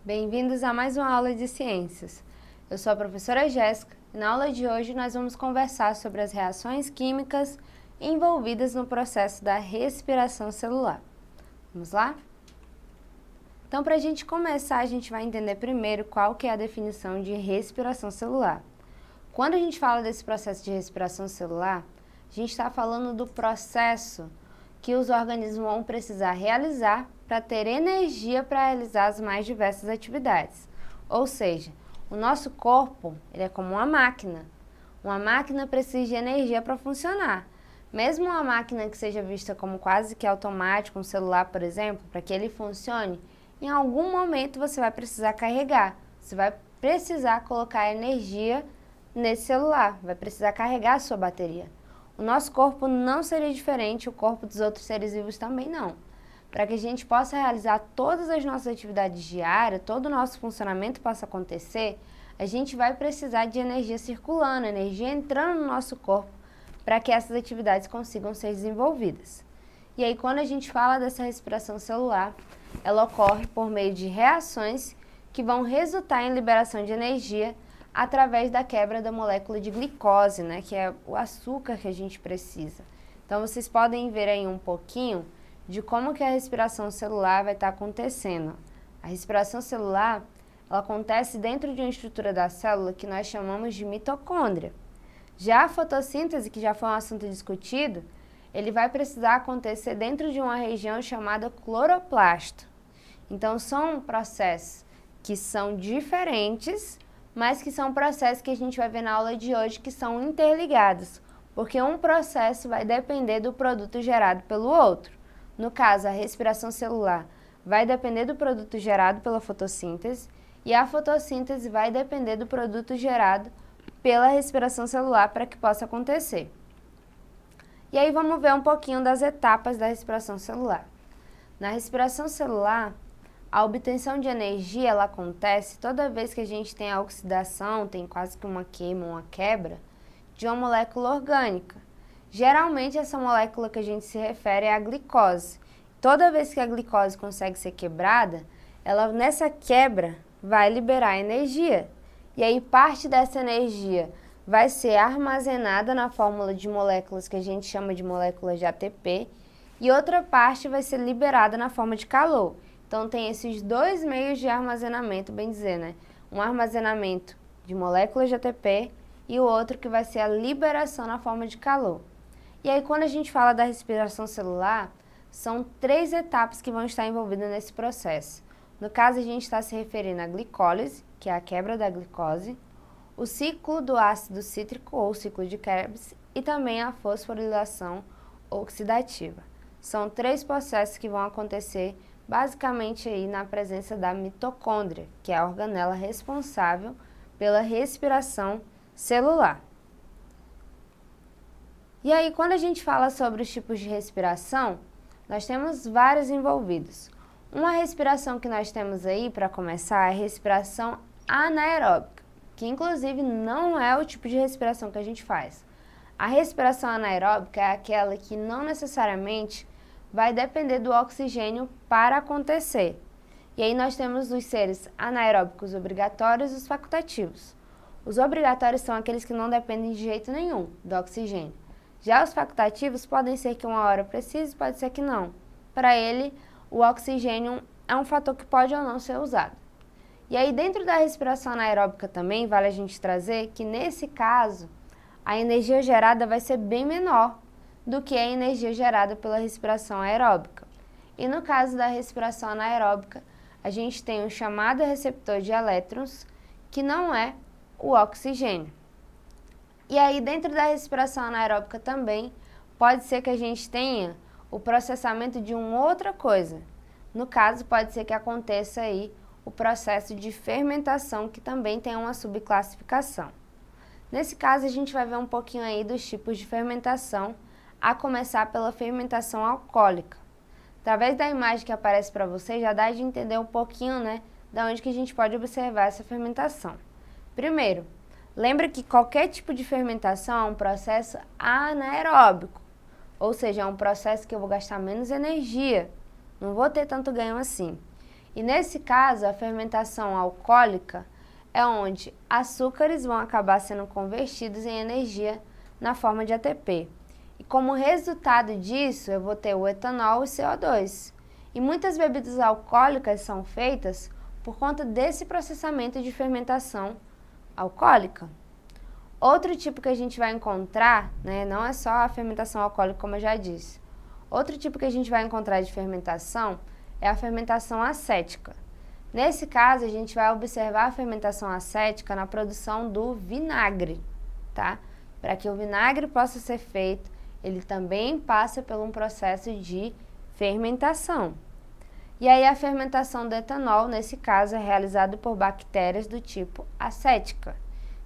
Bem-vindos a mais uma aula de ciências. Eu sou a professora Jéssica e na aula de hoje nós vamos conversar sobre as reações químicas envolvidas no processo da respiração celular. Vamos lá? Então, para a gente começar, a gente vai entender primeiro qual que é a definição de respiração celular. Quando a gente fala desse processo de respiração celular, a gente está falando do processo que os organismos vão precisar realizar para ter energia para realizar as mais diversas atividades. Ou seja, o nosso corpo ele é como uma máquina. Uma máquina precisa de energia para funcionar. Mesmo uma máquina que seja vista como quase que automática, um celular, por exemplo, para que ele funcione, em algum momento você vai precisar carregar. Você vai precisar colocar energia nesse celular, vai precisar carregar a sua bateria. O nosso corpo não seria diferente, o corpo dos outros seres vivos também não. Para que a gente possa realizar todas as nossas atividades diárias, todo o nosso funcionamento possa acontecer, a gente vai precisar de energia circulando, energia entrando no nosso corpo para que essas atividades consigam ser desenvolvidas. E aí, quando a gente fala dessa respiração celular, ela ocorre por meio de reações que vão resultar em liberação de energia através da quebra da molécula de glicose, né, que é o açúcar que a gente precisa. Então, vocês podem ver aí um pouquinho de como que a respiração celular vai estar acontecendo. A respiração celular, ela acontece dentro de uma estrutura da célula que nós chamamos de mitocôndria. Já a fotossíntese, que já foi um assunto discutido, ele vai precisar acontecer dentro de uma região chamada cloroplasto. Então, são processos que são diferentes, mas que são processos que a gente vai ver na aula de hoje que são interligados, porque um processo vai depender do produto gerado pelo outro. No caso, a respiração celular vai depender do produto gerado pela fotossíntese e a fotossíntese vai depender do produto gerado pela respiração celular para que possa acontecer. E aí vamos ver um pouquinho das etapas da respiração celular. Na respiração celular, a obtenção de energia ela acontece toda vez que a gente tem a oxidação, tem quase que uma queima, uma quebra, de uma molécula orgânica. Geralmente essa molécula que a gente se refere é a glicose. Toda vez que a glicose consegue ser quebrada, ela nessa quebra vai liberar energia. E aí parte dessa energia vai ser armazenada na fórmula de moléculas que a gente chama de moléculas de ATP e outra parte vai ser liberada na forma de calor. Então, tem esses dois meios de armazenamento, bem dizer, né? Um armazenamento de moléculas de ATP e o outro que vai ser a liberação na forma de calor. E aí, quando a gente fala da respiração celular, são 3 etapas que vão estar envolvidas nesse processo. No caso, a gente está se referindo à glicólise, que é a quebra da glicose, o ciclo do ácido cítrico, ou ciclo de Krebs, e também a fosforilação oxidativa. São 3 processos que vão acontecer basicamente aí na presença da mitocôndria, que é a organela responsável pela respiração celular. E aí, quando a gente fala sobre os tipos de respiração, nós temos vários envolvidos. Uma respiração que nós temos aí, para começar, é a respiração anaeróbica, que inclusive não é o tipo de respiração que a gente faz. A respiração anaeróbica é aquela que não necessariamente vai depender do oxigênio para acontecer. E aí nós temos os seres anaeróbicos obrigatórios e os facultativos. Os obrigatórios são aqueles que não dependem de jeito nenhum do oxigênio. Já os facultativos podem ser que uma hora precise, pode ser que não. Para ele, o oxigênio é um fator que pode ou não ser usado. E aí dentro da respiração anaeróbica também vale a gente trazer que nesse caso, a energia gerada vai ser bem menor do que a energia gerada pela respiração aeróbica. E no caso da respiração anaeróbica, a gente tem um chamado receptor de elétrons, que não é o oxigênio. E aí, dentro da respiração anaeróbica também, pode ser que a gente tenha o processamento de uma outra coisa. No caso, pode ser que aconteça aí o processo de fermentação, que também tem uma subclassificação. Nesse caso, a gente vai ver um pouquinho aí dos tipos de fermentação, a começar pela fermentação alcoólica. Através da imagem que aparece para você, já dá de entender um pouquinho, né, da onde que a gente pode observar essa fermentação. Primeiro, lembra que qualquer tipo de fermentação é um processo anaeróbico, ou seja, é um processo que eu vou gastar menos energia, não vou ter tanto ganho assim. E nesse caso, a fermentação alcoólica é onde açúcares vão acabar sendo convertidos em energia na forma de ATP. E como resultado disso, eu vou ter o etanol e CO2. E muitas bebidas alcoólicas são feitas por conta desse processamento de fermentação alcoólica. Outro tipo que a gente vai encontrar, né, não é só a fermentação alcoólica, como eu já disse. Outro tipo que a gente vai encontrar de fermentação é a fermentação acética. Nesse caso, a gente vai observar a fermentação acética na produção do vinagre, tá? Para que o vinagre possa ser feito, ele também passa por um processo de fermentação. E aí a fermentação do etanol, nesse caso, é realizada por bactérias do tipo acética.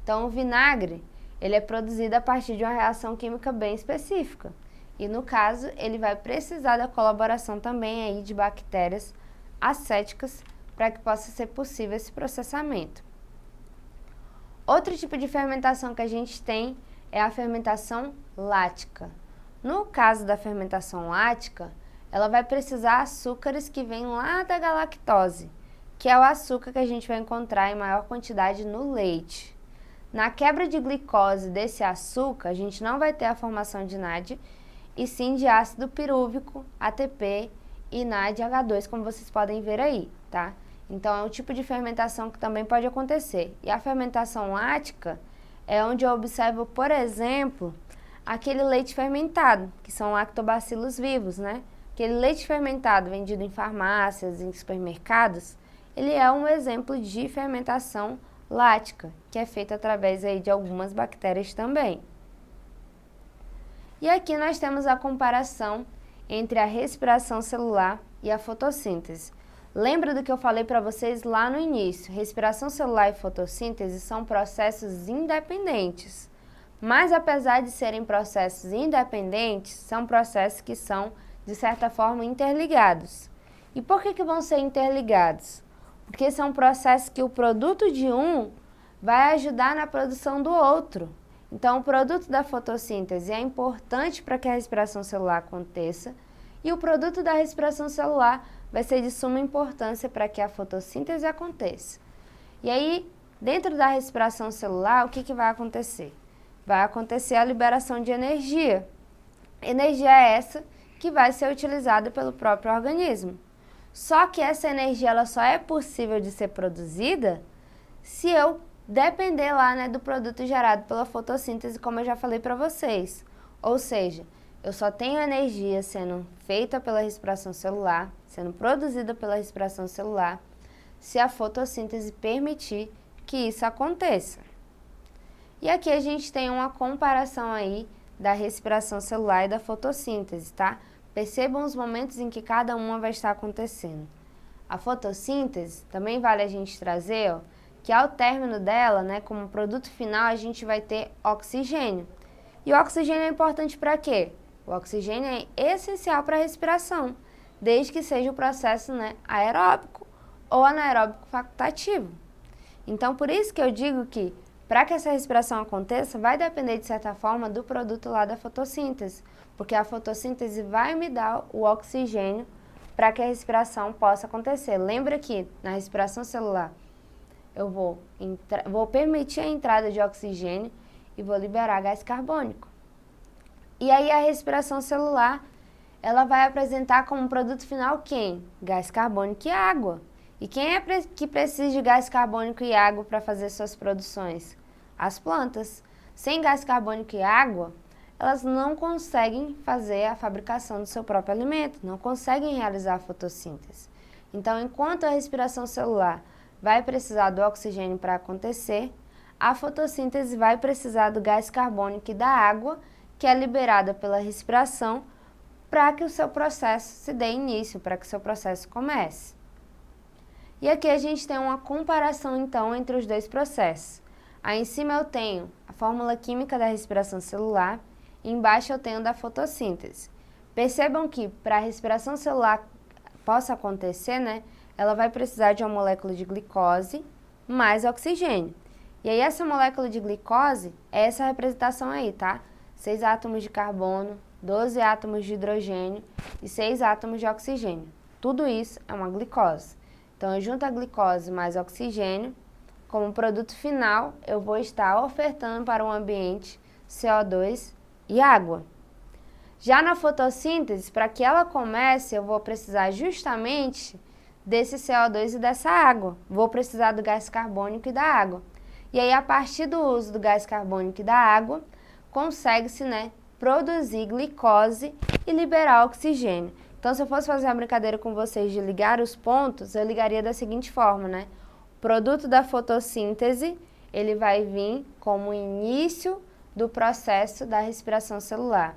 Então, o vinagre, ele é produzido a partir de uma reação química bem específica. E, no caso, ele vai precisar da colaboração também aí de bactérias acéticas para que possa ser possível esse processamento. Outro tipo de fermentação que a gente tem é a fermentação lática. No caso da fermentação lática, ela vai precisar açúcares que vêm lá da galactose, que é o açúcar que a gente vai encontrar em maior quantidade no leite. Na quebra de glicose desse açúcar, a gente não vai ter a formação de NAD, e sim de ácido pirúvico, ATP e NADH2, como vocês podem ver aí, tá? Então, é um tipo de fermentação que também pode acontecer. E a fermentação lática é onde eu observo, por exemplo, aquele leite fermentado, que são lactobacilos vivos, né? Aquele leite fermentado vendido em farmácias, em supermercados, ele é um exemplo de fermentação lática, que é feita através aí de algumas bactérias também. E aqui nós temos a comparação entre a respiração celular e a fotossíntese. Lembra do que eu falei para vocês lá no início? Respiração celular e fotossíntese são processos independentes. Mas apesar de serem processos independentes, são processos que são, de certa forma, interligados. E por que vão ser interligados? Porque são processos que o produto de um vai ajudar na produção do outro. Então, o produto da fotossíntese é importante para que a respiração celular aconteça e o produto da respiração celular vai ser de suma importância para que a fotossíntese aconteça. E aí, dentro da respiração celular, o que vai acontecer? Vai acontecer a liberação de energia. Energia é essa que vai ser utilizada pelo próprio organismo. Só que essa energia ela só é possível de ser produzida se eu depender lá, né, do produto gerado pela fotossíntese, como eu já falei para vocês. Ou seja, eu só tenho energia sendo feita pela respiração celular, sendo produzida pela respiração celular, se a fotossíntese permitir que isso aconteça. E aqui a gente tem uma comparação aí da respiração celular e da fotossíntese, tá? Percebam os momentos em que cada uma vai estar acontecendo. A fotossíntese, também vale a gente trazer, ó, que ao término dela, né, como produto final, a gente vai ter oxigênio. E o oxigênio é importante para quê? O oxigênio é essencial para a respiração, desde que seja o processo, né, aeróbico ou anaeróbico facultativo. Então, por isso que eu digo que, para que essa respiração aconteça, vai depender, de certa forma, do produto lá da fotossíntese, porque a fotossíntese vai me dar o oxigênio para que a respiração possa acontecer. Lembra que, na respiração celular, eu vou permitir a entrada de oxigênio e vou liberar gás carbônico. E aí a respiração celular, ela vai apresentar como produto final quem? Gás carbônico e água. E quem é que precisa de gás carbônico e água para fazer suas produções? As plantas. Sem gás carbônico e água, elas não conseguem fazer a fabricação do seu próprio alimento, não conseguem realizar a fotossíntese. Então, enquanto a respiração celular vai precisar do oxigênio para acontecer, a fotossíntese vai precisar do gás carbônico e da água, que é liberada pela respiração, para que o seu processo se dê início, para que o seu processo comece. E aqui a gente tem uma comparação, então, entre os dois processos. Aí em cima eu tenho a fórmula química da respiração celular, e embaixo eu tenho da fotossíntese. Percebam que para a respiração celular possa acontecer, né, ela vai precisar de uma molécula de glicose mais oxigênio. E aí essa molécula de glicose é essa representação aí, tá? 6 átomos de carbono, 12 átomos de hidrogênio e 6 átomos de oxigênio. Tudo isso é uma glicose. Então, eu junto a glicose mais oxigênio, como produto final, eu vou estar ofertando para o ambiente CO2 e água. Já na fotossíntese, para que ela comece, eu vou precisar justamente desse CO2 e dessa água. Vou precisar do gás carbônico e da água. E aí, a partir do uso do gás carbônico e da água, consegue-se, produzir glicose e liberar oxigênio. Então, se eu fosse fazer uma brincadeira com vocês de ligar os pontos, eu ligaria da seguinte forma, O produto da fotossíntese, ele vai vir como início do processo da respiração celular.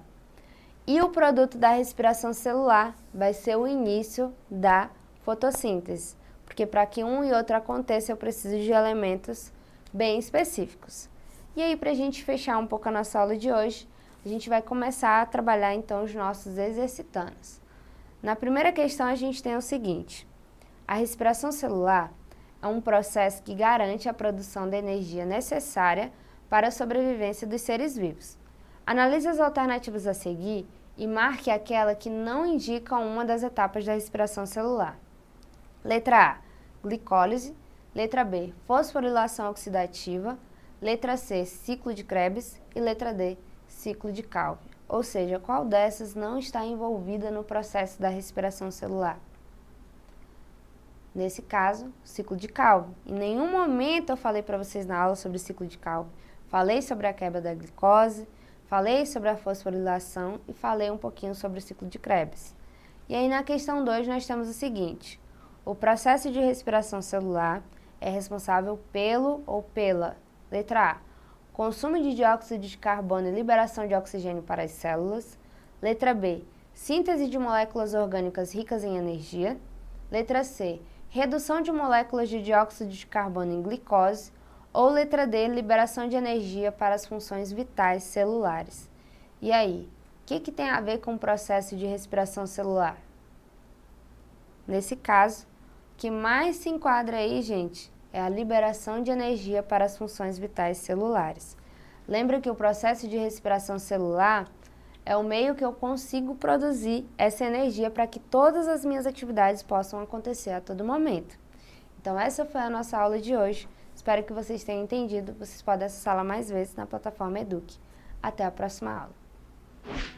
E o produto da respiração celular vai ser o início da fotossíntese. Porque para que um e outro aconteça, eu preciso de elementos bem específicos. E aí, para a gente fechar um pouco a nossa aula de hoje, a gente vai começar a trabalhar então os nossos exercitandos. Na primeira questão, a gente tem o seguinte: a respiração celular é um processo que garante a produção da energia necessária para a sobrevivência dos seres vivos. Analise as alternativas a seguir e marque aquela que não indica uma das etapas da respiração celular. Letra A, glicólise. Letra B, fosforilação oxidativa. Letra C, ciclo de Krebs. E letra D, ciclo de Calvin. Ou seja, qual dessas não está envolvida no processo da respiração celular? Nesse caso, ciclo de Calvin. Em nenhum momento eu falei para vocês na aula sobre o ciclo de Calvin. Falei sobre a quebra da glicose, falei sobre a fosforilação e falei um pouquinho sobre o ciclo de Krebs. E aí na questão 2 nós temos o seguinte: o processo de respiração celular é responsável pelo ou pela, letra A, consumo de dióxido de carbono e liberação de oxigênio para as células. Letra B, síntese de moléculas orgânicas ricas em energia. Letra C, redução de moléculas de dióxido de carbono em glicose. Ou letra D, liberação de energia para as funções vitais celulares. E aí, o que tem a ver com o processo de respiração celular? Nesse caso, o que mais se enquadra aí, gente, é a liberação de energia para as funções vitais celulares. Lembra que o processo de respiração celular é o meio que eu consigo produzir essa energia para que todas as minhas atividades possam acontecer a todo momento. Então, essa foi a nossa aula de hoje. Espero que vocês tenham entendido. Vocês podem acessá-la mais vezes na plataforma Eduque. Até a próxima aula.